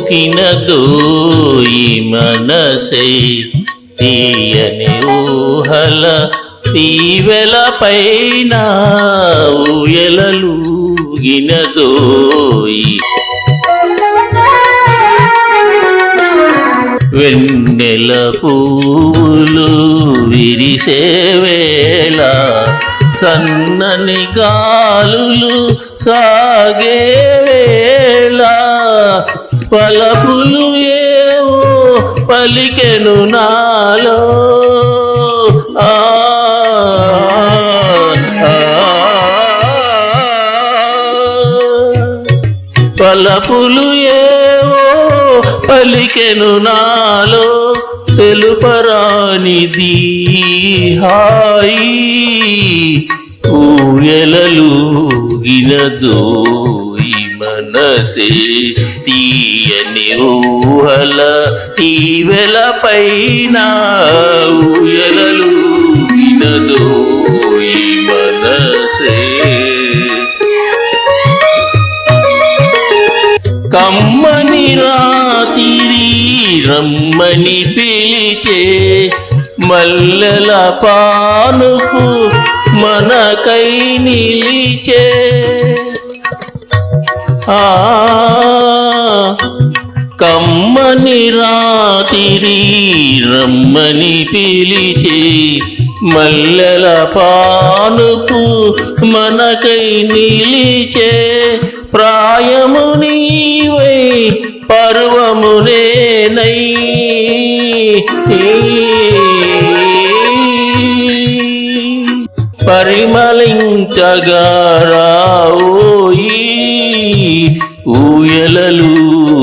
ఊగినదోయి మనసై తీయని ఊహల తీవెల పైన ఊయలలూగినదోయి వెన్నెల పూలు విరిసే వేళ సన్నని గాలులు సాగే వేళ పలపులు ఏవో పలికెను నాలో పలపులు ఏవో పలికెను నాలో తెలుపరానిది హాయి ఊయలలూగినదోయి మనసే తీయని ఊహల తీవెల పైన ఊయలలూగినదోయి మనసే కమ్మని రాతిరి రమ్మని పిలిచే మల్లెల పానుపు మనకై నిలిచే కమ్మని రాతిరి రమ్మని పిలిచే మల్లెల పానుపు మనకై నిలిచే ప్రాయము నీవై పర్వము నేనై పరిమళించగా రావోయి ఊయలలూగినదో